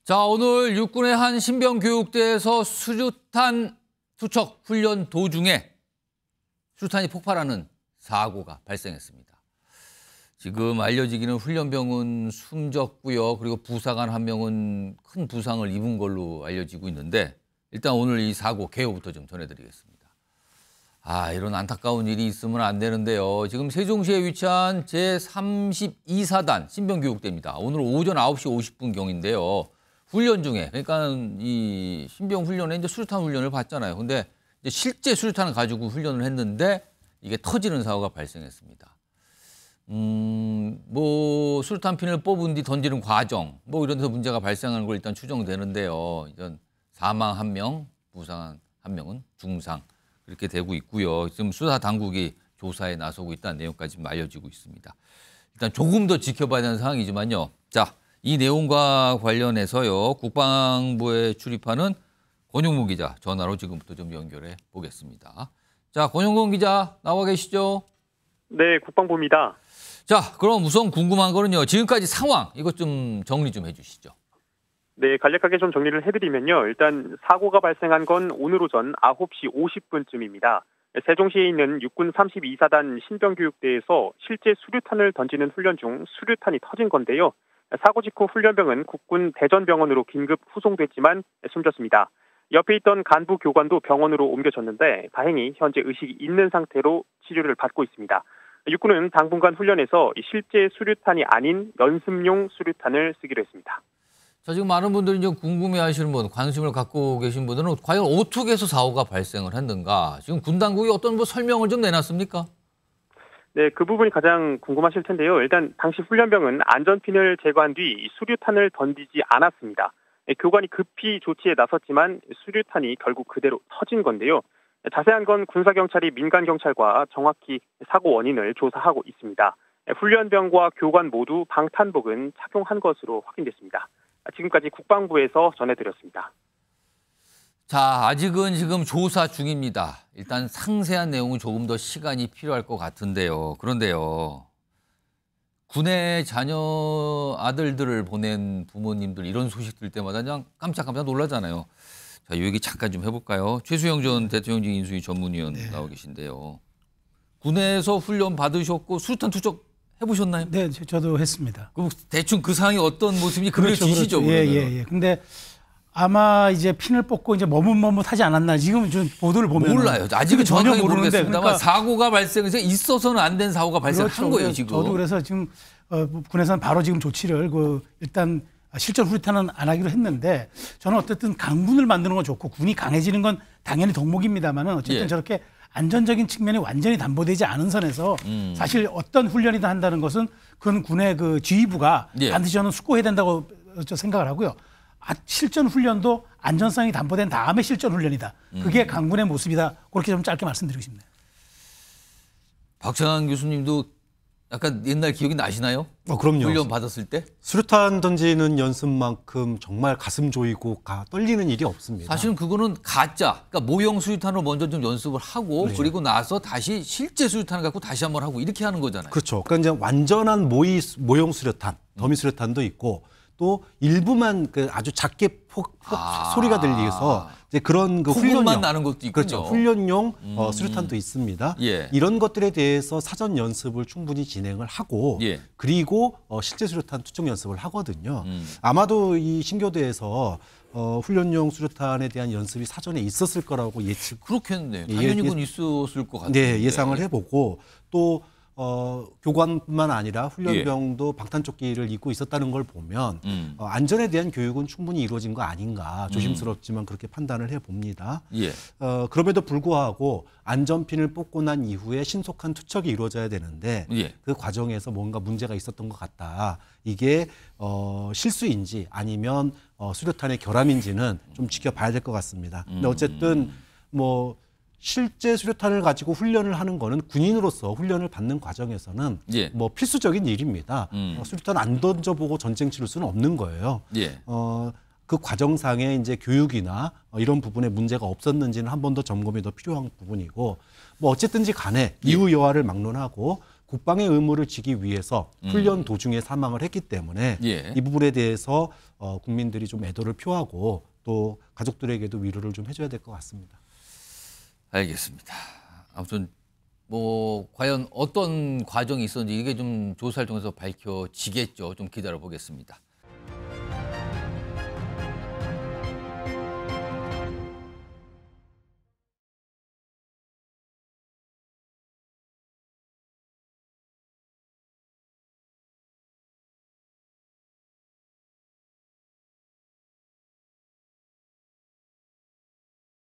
자, 오늘 육군의 한 신병교육대에서 수류탄 투척 훈련 도중에 수류탄이 폭발하는 사고가 발생했습니다. 지금 알려지기는 훈련병은 숨졌고요. 그리고 부사관 한 명은 큰 부상을 입은 걸로 알려지고 있는데 일단 오늘 이 사고 개요부터 좀 전해드리겠습니다. 이런 안타까운 일이 있으면 안 되는데요. 지금 세종시에 위치한 제32사단 신병교육대입니다. 오늘 오전 9시 50분경인데요. 훈련 중에, 그러니까 이 신병 훈련에 이제 수류탄 훈련을 받잖아요. 근데 이제 실제 수류탄을 가지고 훈련을 했는데 이게 터지는 사고가 발생했습니다. 수류탄 핀을 뽑은 뒤 던지는 과정, 이런 데서 문제가 발생하는 걸 일단 추정되는데요. 일단 사망 1명, 부상 1명은 중상 그렇게 되고 있고요. 지금 수사 당국이 조사에 나서고 있다는 내용까지 알려지고 있습니다. 일단 조금 더 지켜봐야 되는 상황이지만요. 자, 이 내용과 관련해서요. 국방부에 출입하는 권용문 기자 전화로 지금부터 좀 연결해 보겠습니다. 자, 권용문 기자 나와 계시죠? 네, 국방부입니다. 자, 그럼 우선 궁금한 거는요. 지금까지 상황 이것 좀 정리 좀 해주시죠. 네, 간략하게 좀 정리를 해드리면요. 일단 사고가 발생한 건 오늘 오전 9시 50분쯤입니다. 세종시에 있는 육군 32사단 신병교육대에서 실제 수류탄을 던지는 훈련 중 수류탄이 터진 건데요. 사고 직후 훈련병은 국군 대전병원으로 긴급 후송됐지만 숨졌습니다. 옆에 있던 간부 교관도 병원으로 옮겨졌는데 다행히 현재 의식이 있는 상태로 치료를 받고 있습니다. 육군은 당분간 훈련에서 실제 수류탄이 아닌 연습용 수류탄을 쓰기로 했습니다. 자, 지금 많은 분들이 좀 궁금해하시는 분, 관심을 갖고 계신 분들은 과연 어떻게 해서 사고가 발생을 했는가? 지금 군 당국이 어떤 설명을 좀 내놨습니까? 네, 그 부분이 가장 궁금하실 텐데요. 일단 당시 훈련병은 안전핀을 제거한 뒤 수류탄을 던지지 않았습니다. 교관이 급히 조치에 나섰지만 수류탄이 결국 그대로 터진 건데요. 자세한 건 군사경찰이 민간경찰과 정확히 사고 원인을 조사하고 있습니다. 훈련병과 교관 모두 방탄복은 착용한 것으로 확인됐습니다. 지금까지 국방부에서 전해드렸습니다. 자, 아직은 지금 조사 중입니다. 일단 상세한 내용은 조금 더 시간이 필요할 것 같은데요. 그런데요. 군의 자녀 아들들을 보낸 부모님들 이런 소식 들 때마다 그냥 깜짝깜짝 놀라잖아요. 자, 이 얘기 잠깐 좀 해볼까요? 최수영 전 대통령직 인수위 전문위원 나와 계신데요. 군에서 훈련 받으셨고 수류탄 투척 해보셨나요? 네, 저도 했습니다. 그럼 대충 그 상황이 어떤 모습인지 그려지시죠? 그렇죠. 예. 근데 아마 이제 핀을 뽑고 이제 머뭇머뭇하지 않았나. 지금 좀 보도를 보면 몰라요. 아직은 전혀 정확하게 모르는데 모르겠습니다만 그러니까 사고가 발생해서 있어서는 안 된 사고가 발생한 그렇죠. 거예요, 지금. 저도 그래서 지금 군에서는 바로 지금 조치를 일단 실전 후리탄은 안 하기로 했는데 저는 어쨌든 강군을 만드는 건 좋고 군이 강해지는 건 당연히 덕목입니다만은 어쨌든 저렇게 안전적인 측면이 완전히 담보되지 않은 선에서 사실 어떤 훈련이든 한다는 것은 그건 군의 그 지휘부가 반드시 저는 숙고해야 된다고 생각을 하고요. 실전 훈련도 안전성이 담보된 다음에 실전 훈련이다. 그게 강군의 모습이다. 그렇게 좀 짧게 말씀드리고 싶네요. 박찬환 교수님도 약간 옛날 기억이 나시나요? 그럼요. 훈련 받았을 때? 수류탄 던지는 연습만큼 정말 가슴 조이고 떨리는 일이 없습니다. 사실은 그거는 가짜, 그러니까 모형 수류탄으로 먼저 좀 연습을 하고 그리고 나서 다시 실제 수류탄을 갖고 다시 한번 하고 이렇게 하는 거잖아요. 그렇죠. 그러니까 이제 완전한 모형 수류탄, 더미 수류탄도 있고 또 일부만 아주 작게 소리가 들려서 이제 그런 훈련만 나는 것도 있군요. 그렇죠. 훈련용 수류탄도 있습니다. 이런 것들에 대해서 사전 연습을 충분히 진행을 하고 그리고 실제 수류탄 투척 연습을 하거든요. 아마도 이 신교대에서 훈련용 수류탄에 대한 연습이 사전에 있었을 거라고 그렇겠네요. 당연히 그건 있었을 것 같아요. 네, 예상을 해보고 또 교관뿐만 아니라 훈련병도 방탄조끼를 입고 있었다는 걸 보면 안전에 대한 교육은 충분히 이루어진 거 아닌가 조심스럽지만 그렇게 판단을 해봅니다. 그럼에도 불구하고 안전핀을 뽑고 난 이후에 신속한 투척이 이루어져야 되는데 그 과정에서 뭔가 문제가 있었던 것 같다. 이게 실수인지 아니면 수류탄의 결함인지는 좀 지켜봐야 될 것 같습니다. 근데 어쨌든 실제 수류탄을 가지고 훈련을 하는 거는 군인으로서 훈련을 받는 과정에서는 필수적인 일입니다. 수류탄 안 던져보고 전쟁 치를 수는 없는 거예요. 그 과정상에 이제 교육이나 이런 부분에 문제가 없었는지는 한 번 더 점검이 더 필요한 부분이고 어쨌든지 간에 이후 여하를 막론하고 국방의 의무를 지기 위해서 훈련 도중에 사망을 했기 때문에 예. 이 부분에 대해서 국민들이 좀 애도를 표하고 또 가족들에게도 위로를 좀 해줘야 될 것 같습니다. 알겠습니다. 아무튼 뭐 과연 어떤 과정이 있었는지 이게 좀 조사를 통해서 밝혀지겠죠. 좀 기다려 보겠습니다.